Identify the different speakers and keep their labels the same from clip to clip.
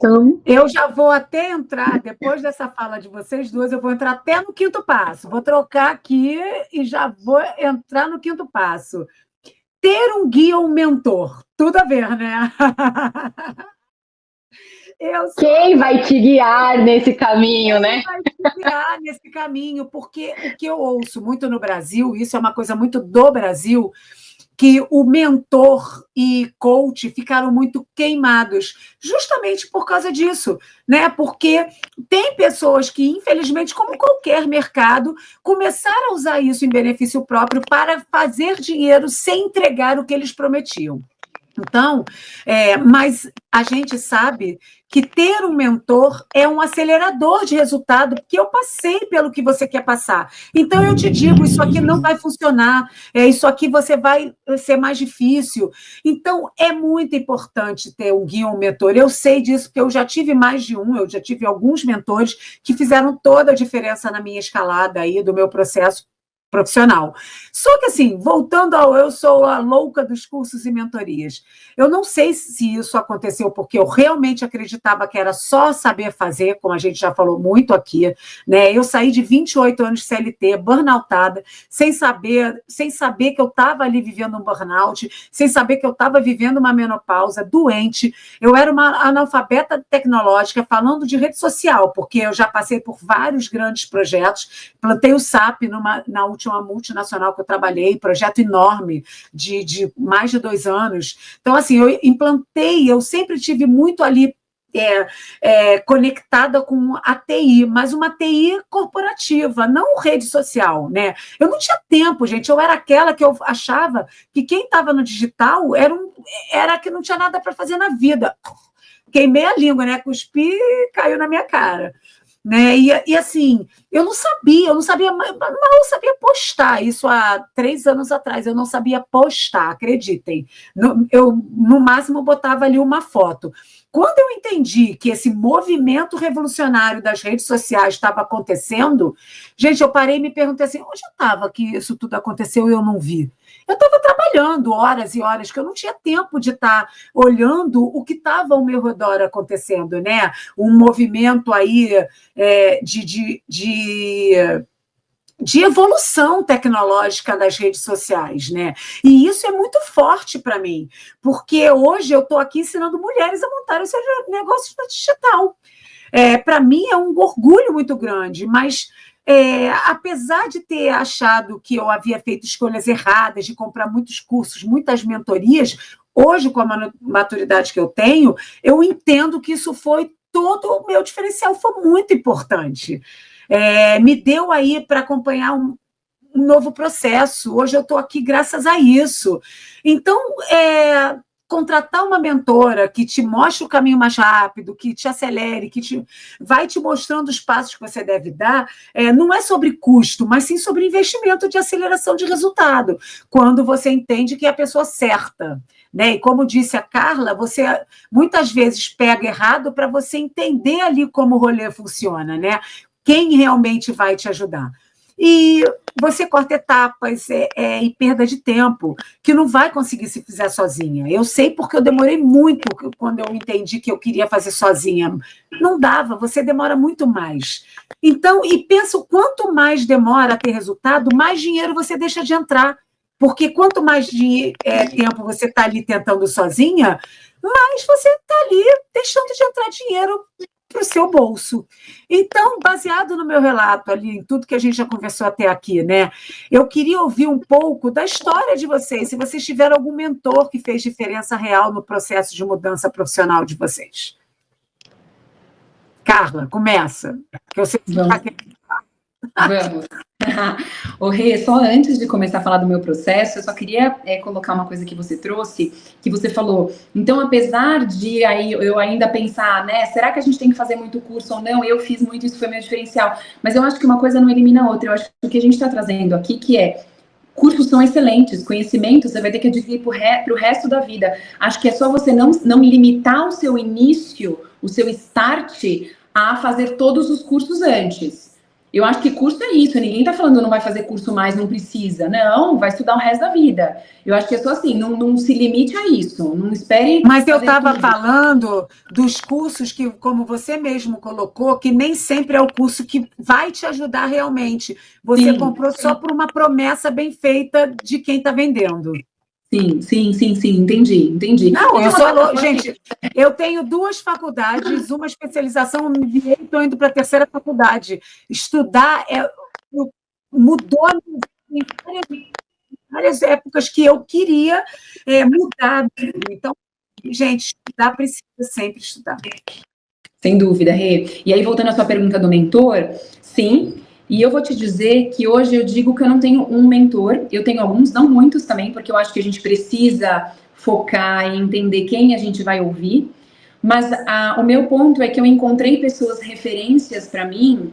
Speaker 1: Então,
Speaker 2: Eu já vou até entrar, depois dessa fala de vocês duas, eu vou entrar até no quinto passo. Vou trocar aqui e já vou entrar no quinto passo. Ter um guia ou um mentor. Tudo a ver, né? Eu sou
Speaker 1: quem vai te guiar nesse caminho,
Speaker 2: quem
Speaker 1: né?
Speaker 2: vai te guiar nesse caminho, porque o que eu ouço muito no Brasil, isso é uma coisa muito do Brasil, que o mentor e coach ficaram muito queimados, justamente por causa disso, né? Porque tem pessoas que, infelizmente, como qualquer mercado, começaram a usar isso em benefício próprio para fazer dinheiro sem entregar o que eles prometiam. Então, mas a gente sabe que ter um mentor é um acelerador de resultado, porque eu passei pelo que você quer passar. Então, eu te digo, isso aqui não vai funcionar, isso aqui você vai ser mais difícil. Então, é muito importante ter um guia ou um mentor. Eu sei disso, porque eu já tive mais de um, eu já tive alguns mentores que fizeram toda a diferença na minha escalada aí, do meu processo profissional. Só que assim, voltando ao eu sou a louca dos cursos e mentorias. Eu não sei se isso aconteceu porque eu realmente acreditava que era só saber fazer, como a gente já falou muito aqui, né? Eu saí de 28 anos de CLT, burnoutada, sem saber que eu estava ali vivendo um burnout, sem saber que eu estava vivendo uma menopausa, doente. Eu era uma analfabeta tecnológica, falando de rede social, porque eu já passei por vários grandes projetos, plantei o SAP na última multinacional que eu trabalhei, projeto enorme de mais de 2 anos. Então, assim, eu implantei, eu sempre tive muito ali conectada com a TI, mas uma TI corporativa, não rede social, né? Eu não tinha tempo, gente. Eu era aquela que eu achava que quem estava no digital era que não tinha nada para fazer na vida. Queimei a língua, né? Cuspi e caiu na minha cara. Né? E assim, eu não sabia, mal sabia postar, isso há 3 anos atrás, eu não sabia postar, acreditem. Eu, no máximo, botava ali uma foto. Quando eu entendi que esse movimento revolucionário das redes sociais estava acontecendo, gente, eu parei e me perguntei assim, onde eu estava que isso tudo aconteceu e eu não vi? Eu estava trabalhando horas e horas, que eu não tinha tempo de estar olhando o que estava ao meu redor acontecendo, né? Um movimento aí de evolução tecnológica das redes sociais, né? E isso é muito forte para mim, porque hoje eu estou aqui ensinando mulheres a montarem seus negócios no digital. Para mim é um orgulho muito grande, mas apesar de ter achado que eu havia feito escolhas erradas, de comprar muitos cursos, muitas mentorias, hoje, com a maturidade que eu tenho, eu entendo que isso foi todo o meu diferencial, foi muito importante. Me deu aí para acompanhar um novo processo. Hoje eu estou aqui graças a isso. Então, contratar uma mentora que te mostre o caminho mais rápido, que te acelere, vai te mostrando os passos que você deve dar, não é sobre custo, mas sim sobre investimento de aceleração de resultado, quando você entende que é a pessoa certa. Né? E como disse a Carla, você muitas vezes pega errado para você entender ali como o rolê funciona, né? Quem realmente vai te ajudar. E você corta etapas e perda de tempo, que não vai conseguir se fizer sozinha. Eu sei porque eu demorei muito quando eu entendi que eu queria fazer sozinha. Não dava, você demora muito mais. Então, e penso, quanto mais demora a ter resultado, mais dinheiro você deixa de entrar. Porque quanto mais tempo você está ali tentando sozinha, mais você está ali deixando de entrar dinheiro para o seu bolso. Então, baseado no meu relato ali, em tudo que a gente já conversou até aqui, né? Eu queria ouvir um pouco da história de vocês, se vocês tiveram algum mentor que fez diferença real no processo de mudança profissional de vocês. Carla, começa. Que eu sei que você está querendo.
Speaker 3: Vamos. O Rê, só antes de começar a falar do meu processo, eu só queria colocar uma coisa que você trouxe, que você falou. Então, apesar de aí eu ainda pensar, né, será que a gente tem que fazer muito curso ou não? Eu fiz muito, isso foi meu diferencial. Mas eu acho que uma coisa não elimina a outra. Eu acho que o que a gente está trazendo aqui, que cursos são excelentes, conhecimento você vai ter que adquirir para o resto da vida. Acho que é só você não limitar o seu início, o seu start, a fazer todos os cursos antes. Eu acho que curso é isso, ninguém tá falando não vai fazer curso mais, não precisa. Não, vai estudar o resto da vida. Eu acho que é só assim, não se limite a isso, não espere.
Speaker 2: Mas eu
Speaker 3: fazer
Speaker 2: estava
Speaker 3: tudo.
Speaker 2: falando dos cursos que, como você mesmo colocou, que nem sempre é o curso que vai te ajudar realmente. Você
Speaker 3: Sim,
Speaker 2: comprou só por uma promessa bem feita de quem está vendendo.
Speaker 3: sim, entendi.
Speaker 2: Não,
Speaker 3: E
Speaker 2: eu
Speaker 3: tem uma
Speaker 2: sou
Speaker 3: coisa
Speaker 2: gente, eu tenho 2 faculdades, uma especialização, eu me enviei e estou indo para a terceira faculdade. Estudar mudou a minha vida em várias épocas que eu queria mudar. Então, gente, estudar precisa sempre estudar.
Speaker 3: sem dúvida, Rê. E aí, voltando à sua pergunta do mentor, sim. E eu vou te dizer que hoje eu digo que eu não tenho um mentor, eu tenho alguns, não muitos também, porque eu acho que a gente precisa focar e entender quem a gente vai ouvir. Mas o meu ponto é que eu encontrei pessoas referências para mim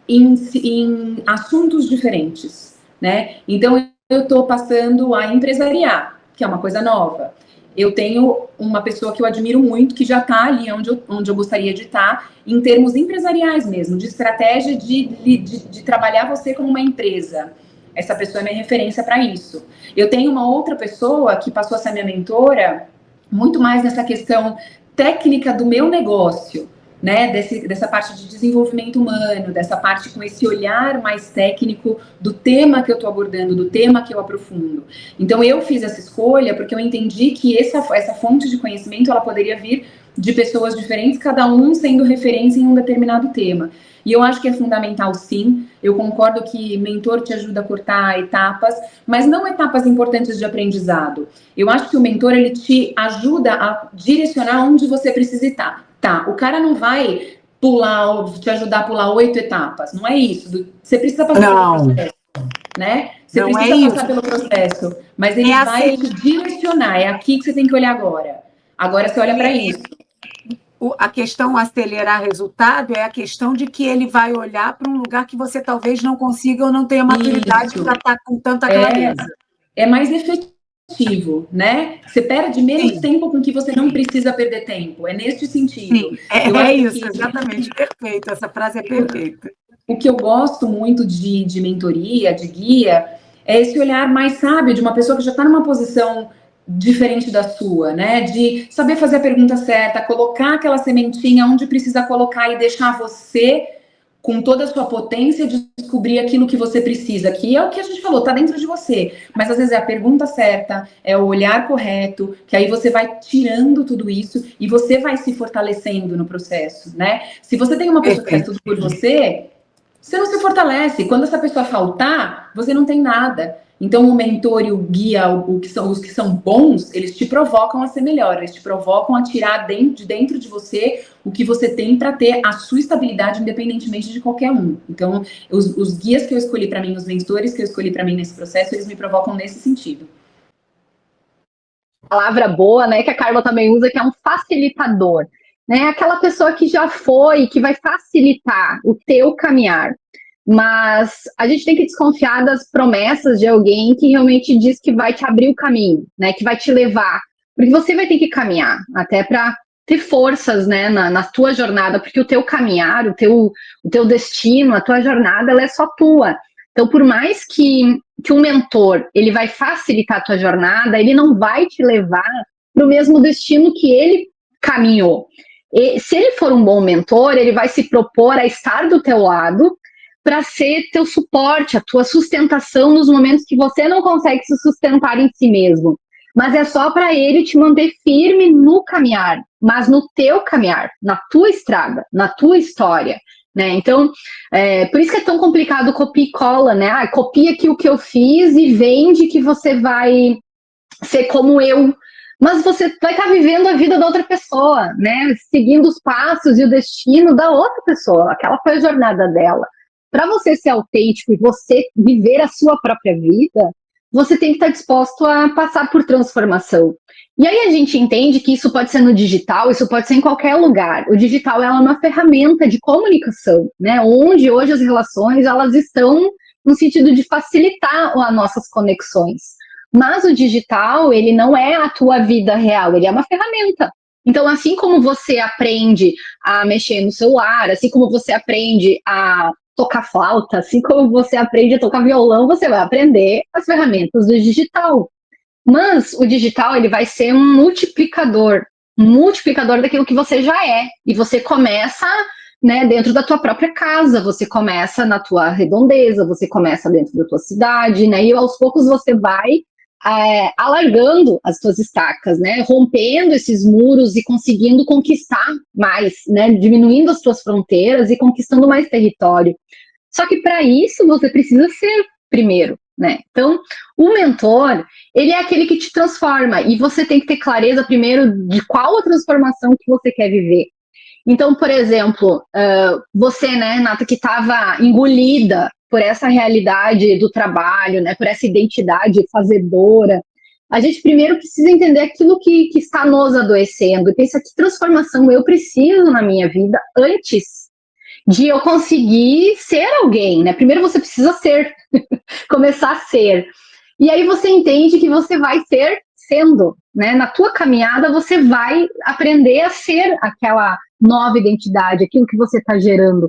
Speaker 3: em assuntos diferentes, né? Então, eu estou passando a empresariar, que é uma coisa nova. Eu tenho uma pessoa que eu admiro muito, que já está ali onde eu gostaria de estar, em termos empresariais mesmo, de estratégia de trabalhar você como uma empresa. Essa pessoa é minha referência para isso. Eu tenho uma outra pessoa que passou a ser minha mentora, muito mais nessa questão técnica do meu negócio, né, dessa parte de desenvolvimento humano, dessa parte com esse olhar mais técnico do tema que eu estou abordando, do tema que eu aprofundo. Então, eu fiz essa escolha porque eu entendi que essa fonte de conhecimento, ela poderia vir de pessoas diferentes, cada um sendo referência em um determinado tema. E eu acho que é fundamental, sim. Eu concordo que mentor te ajuda a cortar etapas, mas não etapas importantes de aprendizado. Eu acho que o mentor, ele te ajuda a direcionar onde você precisa estar. Tá, o cara não vai te ajudar a pular 8 etapas, não é isso. Você precisa passar pelo processo, né? Você
Speaker 2: Não
Speaker 3: precisa
Speaker 2: é
Speaker 3: passar
Speaker 2: isso.
Speaker 3: pelo processo, mas ele vai te direcionar. É aqui que você tem que olhar agora. Agora você olha para isso.
Speaker 2: A questão acelerar resultado é a questão de que ele vai olhar para um lugar que você talvez não consiga ou não tenha maturidade para estar com tanta clareza.
Speaker 3: É mais efetivo, né? Você perde menos tempo com que você não precisa perder tempo. É neste sentido.
Speaker 2: Sim, é isso, exatamente, perfeito. Essa frase é perfeita.
Speaker 3: O que eu gosto muito de mentoria, de guia, é esse olhar mais sábio de uma pessoa que já está numa posição diferente da sua, né? De saber fazer a pergunta certa, colocar aquela sementinha onde precisa colocar e deixar você com toda a sua potência de descobrir aquilo que você precisa, que é o que a gente falou, tá dentro de você. Mas às vezes é a pergunta certa, é o olhar correto, que aí você vai tirando tudo isso e você vai se fortalecendo no processo, né? Se você tem uma pessoa que faz tudo por você não se fortalece. Quando essa pessoa faltar, você não tem nada. Então, o mentor e o guia, os que são bons, eles te provocam a ser melhor, eles te provocam a tirar de dentro de você o que você tem para ter a sua estabilidade, independentemente de qualquer um. Então, os guias que eu escolhi para mim, os mentores que eu escolhi para mim nesse processo, eles me provocam nesse sentido.
Speaker 1: Palavra boa, né, que a Carla também usa, que é um facilitador, né? Aquela pessoa que já foi, que vai facilitar o teu caminhar. Mas a gente tem que desconfiar das promessas de alguém que realmente diz que vai te abrir o caminho, né? Que vai te levar. Porque você vai ter que caminhar até para ter forças, né, na tua jornada, porque o teu caminhar, o teu destino, a tua jornada, ela é só tua. Então, por mais que um mentor ele vai facilitar a tua jornada, ele não vai te levar para o mesmo destino que ele caminhou. E, se ele for um bom mentor, ele vai se propor a estar do teu lado para ser teu suporte, a tua sustentação nos momentos que você não consegue se sustentar em si mesmo. Mas é só para ele te manter firme no caminhar, mas no teu caminhar, na tua estrada, na tua história. Né? Então, por isso que é tão complicado copia e cola, né? Copia aqui o que eu fiz e vende que você vai ser como eu. Mas você vai estar vivendo a vida da outra pessoa, né? Seguindo os passos e o destino da outra pessoa. Aquela foi a jornada dela. Para você ser autêntico e você viver a sua própria vida, você tem que estar disposto a passar por transformação. E aí a gente entende que isso pode ser no digital, isso pode ser em qualquer lugar. O digital é uma ferramenta de comunicação, né? Onde hoje as relações elas estão no sentido de facilitar as nossas conexões. Mas o digital, ele não é a tua vida real, ele é uma ferramenta. Então, assim como você aprende a mexer no celular, assim como você aprende a tocar flauta, assim como você aprende a tocar violão, você vai aprender as ferramentas do digital. Mas o digital, ele vai ser um multiplicador daquilo que você já é. E você começa, né, dentro da tua própria casa, você começa na tua redondeza, você começa dentro da tua cidade, né, e aos poucos você vai alargando as tuas estacas, né, rompendo esses muros e conseguindo conquistar mais, né, diminuindo as tuas fronteiras e conquistando mais território. Só que para isso você precisa ser primeiro, né? Então, o mentor, ele é aquele que te transforma e você tem que ter clareza primeiro de qual a transformação que você quer viver. Então, por exemplo, você, né, Nata, que estava engolida por essa realidade do trabalho, né, por essa identidade fazedora, a gente primeiro precisa entender aquilo que está nos adoecendo e pensar que transformação eu preciso na minha vida antes de eu conseguir ser alguém, né? Primeiro você precisa ser, começar a ser. E aí você entende que você vai ser sendo, né? Na tua caminhada você vai aprender a ser aquela nova identidade, aquilo que você está gerando.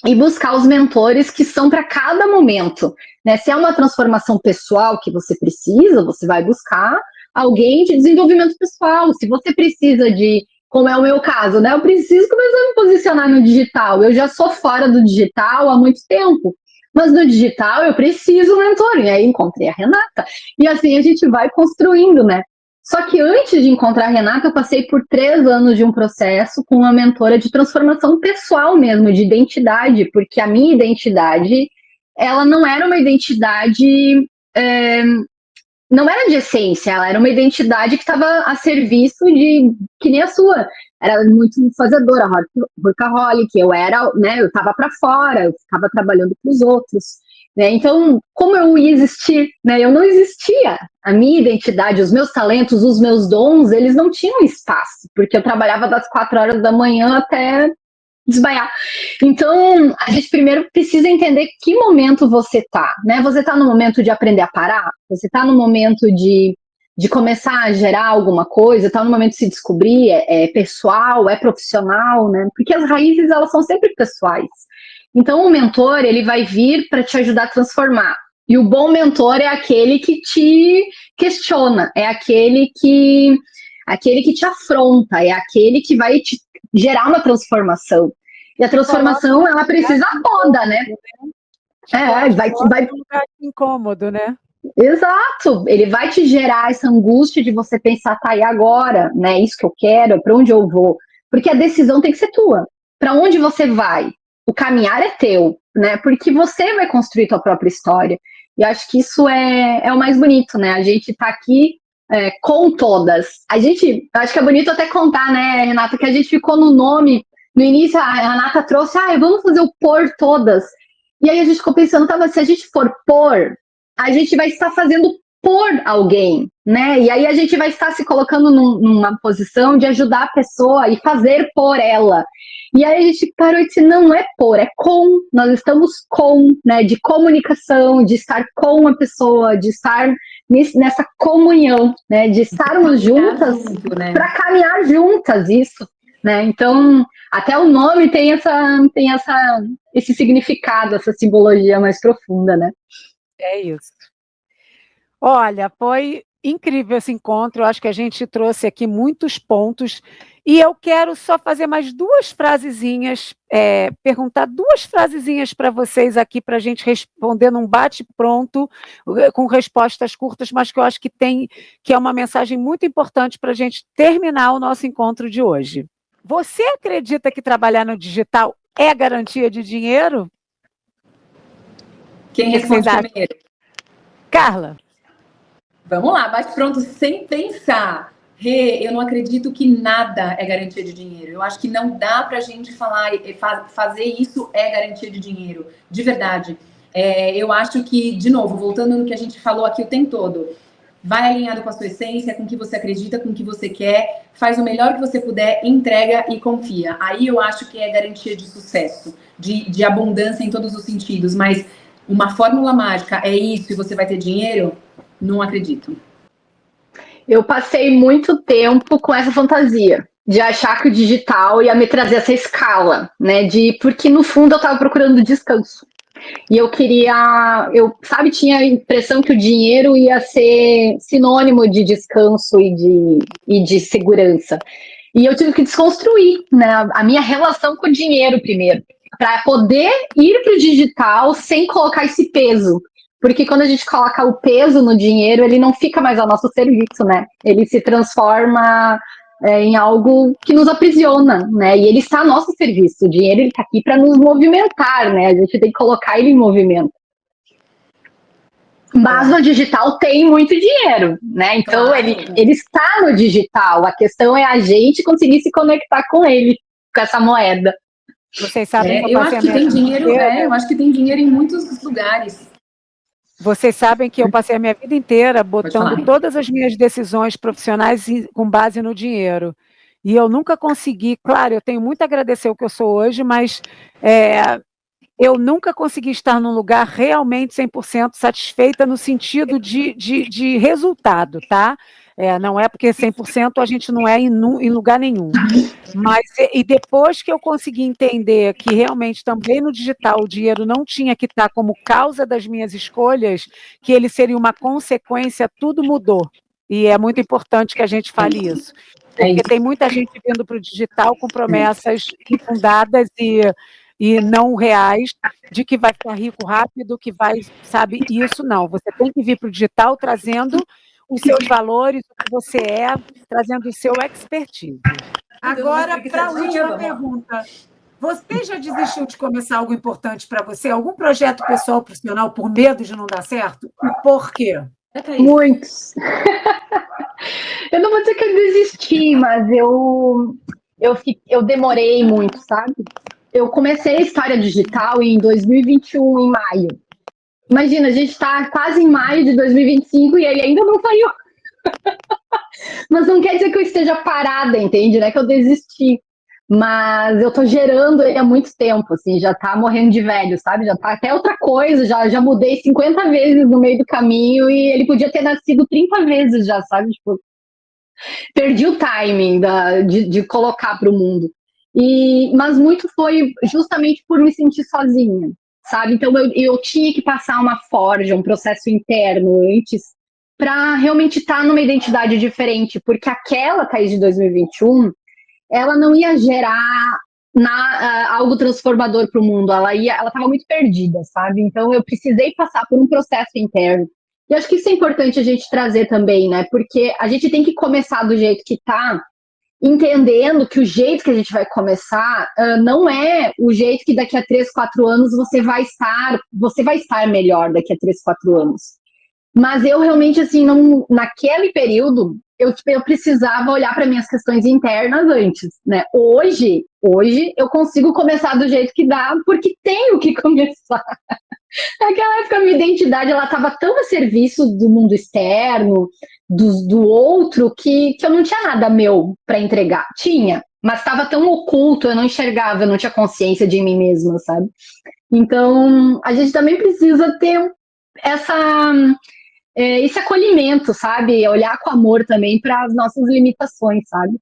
Speaker 1: E buscar os mentores que são para cada momento, né? Se é uma transformação pessoal que você precisa, você vai buscar alguém de desenvolvimento pessoal. Se você precisa de, como é o meu caso, né? Eu preciso começar a me posicionar no digital. Eu já sou fora do digital há muito tempo, mas no digital eu preciso de um mentor. E aí encontrei a Renata. E assim a gente vai construindo, né? Só que antes de encontrar a Renata, eu passei por 3 anos de um processo com uma mentora de transformação pessoal mesmo, de identidade, porque a minha identidade, ela não era uma identidade, não era de essência, ela era uma identidade que estava a serviço de, que nem a sua, era muito fazedora, workaholic, eu era, né, eu estava para fora, eu ficava trabalhando para os outros. Né? Então, como eu ia existir? Né? Eu não existia. A minha identidade, os meus talentos, os meus dons, eles não tinham espaço, porque eu trabalhava das 4 horas da manhã até desmaiar. Então, a gente primeiro precisa entender que momento você está. Né? Você está no momento de aprender a parar? Você está no momento de começar a gerar alguma coisa? Está no momento de se descobrir? É pessoal? É profissional? Né? Porque as raízes, elas são sempre pessoais. Então, o mentor, ele vai vir para te ajudar a transformar. E o bom mentor é aquele que te questiona, é aquele que te afronta, é aquele que vai te gerar uma transformação. E a transformação, ela precisa toda, né?
Speaker 4: Vai um lugar incômodo, né?
Speaker 1: Exato. Ele vai te gerar essa angústia de você pensar, tá, e agora? Né? Isso que eu quero, para onde eu vou? Porque a decisão tem que ser tua. Para onde você vai? O caminhar é teu, né? Porque você vai construir tua própria história. E acho que isso é o mais bonito, né? A gente tá aqui com todas. Acho que é bonito até contar, né, Renata, que a gente ficou no nome. No início, a Renata trouxe, vamos fazer o por todas. E aí a gente ficou pensando, tá, mas se a gente for por, a gente vai estar fazendo por alguém, né? E aí a gente vai estar se colocando numa posição de ajudar a pessoa e fazer por ela. E aí a gente parou e disse, não é por, é com, nós estamos com, né, de comunicação, de estar com a pessoa, de estar nessa comunhão, né, de estarmos juntas
Speaker 3: né?
Speaker 1: Para caminhar juntas, isso, né, então até o nome tem esse significado, essa simbologia mais profunda, né.
Speaker 4: É isso. Olha, foi incrível esse encontro, eu acho que a gente trouxe aqui muitos pontos, e eu quero só fazer mais 2 frasezinhas, perguntar 2 frasezinhas para vocês aqui, para a gente responder num bate-pronto, com respostas curtas, mas que eu acho que é uma mensagem muito importante para a gente terminar o nosso encontro de hoje. Você acredita que trabalhar no digital é garantia de dinheiro?
Speaker 3: Quem responde primeiro?
Speaker 4: Carla.
Speaker 3: Vamos lá, bate pronto sem pensar. Rê, eu não acredito que nada é garantia de dinheiro. Eu acho que não dá pra gente falar, fazer isso é garantia de dinheiro. De verdade. Eu acho que, de novo, voltando no que a gente falou aqui o tempo todo, vai alinhado com a sua essência, com o que você acredita, com o que você quer, faz o melhor que você puder, entrega e confia. Aí eu acho que é garantia de sucesso, de abundância em todos os sentidos. Mas uma fórmula mágica é isso e você vai ter dinheiro? Não acredito.
Speaker 1: Eu passei muito tempo com essa fantasia, de achar que o digital ia me trazer essa escala, né? Porque no fundo eu estava procurando descanso. E sabe, tinha a impressão que o dinheiro ia ser sinônimo de descanso e de segurança. E eu tive que desconstruir, né, a minha relação com o dinheiro primeiro, para poder ir para o digital sem colocar esse peso. Porque quando a gente coloca o peso no dinheiro, ele não fica mais ao nosso serviço, né? Ele se transforma em algo que nos aprisiona, né? E ele está a nosso serviço. O dinheiro ele está aqui para nos movimentar, né? A gente tem que colocar ele em movimento. Mas no digital tem muito dinheiro, né? Então
Speaker 3: Claro.
Speaker 1: ele está no digital. A questão é a gente conseguir se conectar com ele, com essa moeda.
Speaker 4: Vocês sabem que
Speaker 3: eu acho que tem dinheiro, eu acho que tem dinheiro em muitos lugares.
Speaker 4: Vocês sabem que eu passei a minha vida inteira botando todas as minhas decisões profissionais com base no dinheiro. E eu nunca consegui, claro, eu tenho muito a agradecer o que eu sou hoje, mas eu nunca consegui estar num lugar realmente 100% satisfeita no sentido de resultado, tá? Não é porque 100% a gente não é em lugar nenhum. Mas, e depois que eu consegui entender que realmente também no digital o dinheiro não tinha que estar como causa das minhas escolhas, que ele seria uma consequência, tudo mudou. E é muito importante que a gente fale isso. Porque tem muita gente vindo para o digital com promessas infundadas e não reais, de que vai ficar rico rápido, que vai, sabe, isso não. Você tem que vir para o digital trazendo os seus valores, o que você trazendo o seu expertise. Agora, para a última pergunta, você já desistiu de começar algo importante para você? Algum projeto pessoal, profissional, por medo de não dar certo? E por quê?
Speaker 1: Muitos. Eu não vou dizer que eu desisti, mas eu demorei muito, sabe? Eu comecei a história digital em 2021, em maio. Imagina, a gente está quase em maio de 2025 e ele ainda não saiu. Mas não quer dizer que eu esteja parada, entende? Não é que eu desisti. Mas eu tô gerando ele há muito tempo, assim, já tá morrendo de velho, sabe? Já tá até outra coisa, já mudei 50 vezes no meio do caminho e ele podia ter nascido 30 vezes já, sabe? Tipo, perdi o timing de colocar para o mundo. Mas muito foi justamente por me sentir sozinha, sabe? Então eu tinha que passar uma forja, um processo interno antes, para realmente estar numa identidade diferente, porque aquela Thaís de 2021, ela não ia gerar algo transformador para o mundo, ela estava muito perdida, sabe? Então eu precisei passar por um processo interno. E acho que isso é importante a gente trazer também, né? Porque a gente tem que começar do jeito que tá, entendendo que o jeito que a gente vai começar não é o jeito que daqui a 3, 4 anos você vai estar melhor daqui a 3, 4 anos. Mas eu realmente, assim, naquele período, eu precisava olhar para minhas questões internas antes, né? Hoje eu consigo começar do jeito que dá, porque tenho que começar. Naquela época, a minha identidade ela estava tão a serviço do mundo externo, do outro, que eu não tinha nada meu para entregar. Tinha, mas estava tão oculto, eu não enxergava, eu não tinha consciência de mim mesma, sabe? Então, a gente também precisa ter esse acolhimento, sabe? Olhar com amor também para as nossas limitações, sabe?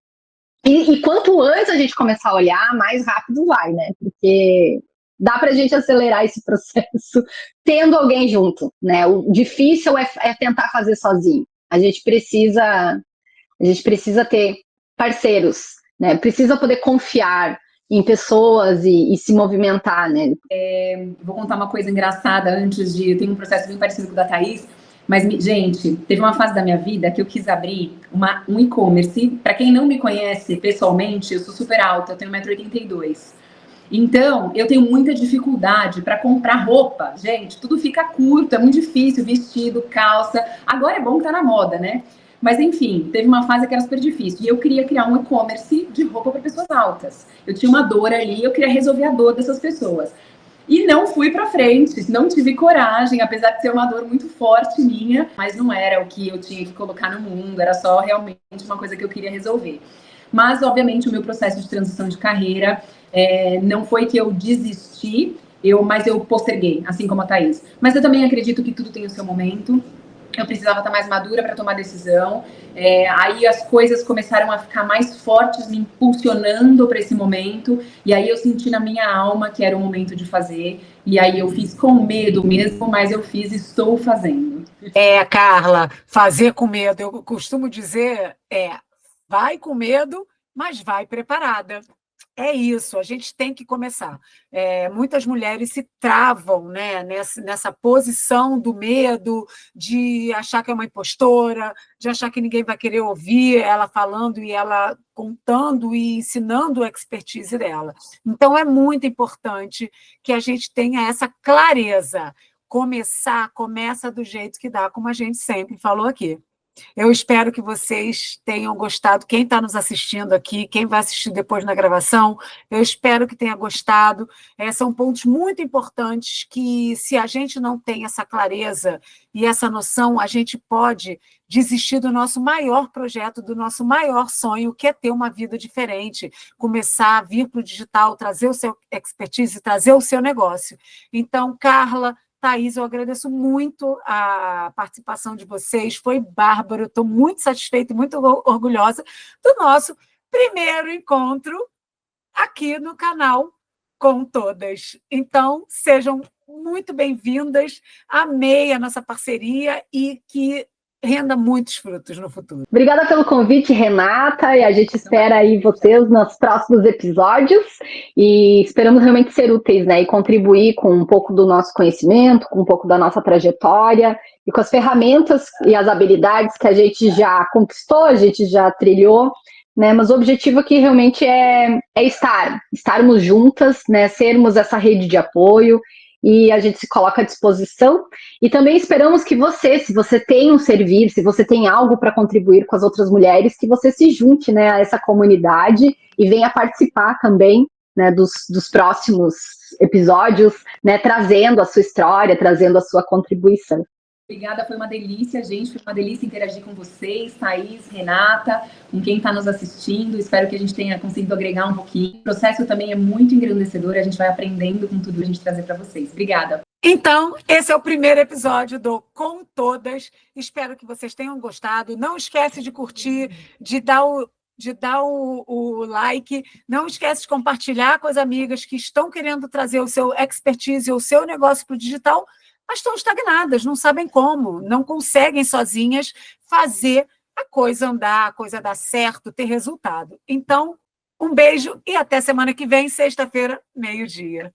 Speaker 1: E quanto antes a gente começar a olhar, mais rápido vai, né? Porque dá para a gente acelerar esse processo tendo alguém junto, né? O difícil é tentar fazer sozinho. A gente precisa ter parceiros, né? Precisa poder confiar em pessoas e se movimentar, né?
Speaker 3: Vou contar uma coisa engraçada antes de... Eu tenho um processo bem parecido com o da Thaís, mas, gente, teve uma fase da minha vida que eu quis abrir um e-commerce. Para quem não me conhece pessoalmente, eu sou super alta, eu tenho 1,82 m. Então, eu tenho muita dificuldade para comprar roupa. Gente, tudo fica curto, é muito difícil, vestido, calça. Agora é bom que tá na moda, né? Mas, enfim, teve uma fase que era super difícil. E eu queria criar um e-commerce de roupa para pessoas altas. Eu tinha uma dor ali, eu queria resolver a dor dessas pessoas. E não fui para frente, não tive coragem, apesar de ser uma dor muito forte minha, mas não era o que eu tinha que colocar no mundo, era só realmente uma coisa que eu queria resolver. Mas, obviamente, o meu processo de transição de carreira não foi que eu desisti, mas eu posterguei, assim como a Thaís. Mas eu também acredito que tudo tem o seu momento. eu precisava estar mais madura para tomar decisão. Aí as coisas começaram a ficar mais fortes, me impulsionando para esse momento. E aí eu senti na minha alma que era o momento de fazer. E aí eu fiz com medo mesmo, mas eu fiz e estou fazendo.
Speaker 2: Carla, fazer com medo. Eu costumo dizer, vai com medo, mas vai preparada. É isso, a gente tem que começar. Muitas mulheres se travam, né, nessa posição do medo, de achar que é uma impostora, de achar que ninguém vai querer ouvir ela falando e ela contando e ensinando a expertise dela. Então, é muito importante que a gente tenha essa clareza. Começa do jeito que dá, como a gente sempre falou aqui. Eu espero que vocês tenham gostado. Quem está nos assistindo aqui, quem vai assistir depois na gravação, eu espero que tenha gostado. São pontos muito importantes que, se a gente não tem essa clareza e essa noção, a gente pode desistir do nosso maior projeto, do nosso maior sonho, que é ter uma vida diferente, começar a vir para o digital, trazer o seu expertise, trazer o seu negócio. Então, Carla, Thaís, eu agradeço muito a participação de vocês, foi bárbaro, estou muito satisfeita e muito orgulhosa do nosso primeiro encontro aqui no canal Com Todas. Então, sejam muito bem-vindas, amei a nossa parceria e que renda muitos frutos no futuro.
Speaker 1: Obrigada pelo convite, Renata, e a gente espera aí vocês nos próximos episódios e esperamos realmente ser úteis, né, e contribuir com um pouco do nosso conhecimento, com um pouco da nossa trajetória e com as ferramentas e as habilidades que a gente já conquistou, a gente já trilhou, né, mas o objetivo aqui realmente é estarmos juntas, né, sermos essa rede de apoio, e a gente se coloca à disposição. E também esperamos que você, se você tem um servir, se você tem algo para contribuir com as outras mulheres, que você se junte, né, a essa comunidade e venha participar também, né, dos próximos episódios, né, trazendo a sua história, trazendo a sua contribuição.
Speaker 3: Obrigada, foi uma delícia, gente. Foi uma delícia interagir com vocês, Thaís, Renata, com quem está nos assistindo. Espero que a gente tenha conseguido agregar um pouquinho. O processo também é muito engrandecedor, a gente vai aprendendo com tudo que a gente trazer para vocês. Obrigada.
Speaker 2: Então, esse é o primeiro episódio do Com Todas. Espero que vocês tenham gostado. Não esquece de curtir, de dar o like. Não esquece de compartilhar com as amigas que estão querendo trazer o seu expertise, o seu negócio para o digital, mas estão estagnadas, não sabem como, não conseguem sozinhas fazer a coisa andar, a coisa dar certo, ter resultado. Então, um beijo e até semana que vem, sexta-feira, meio-dia.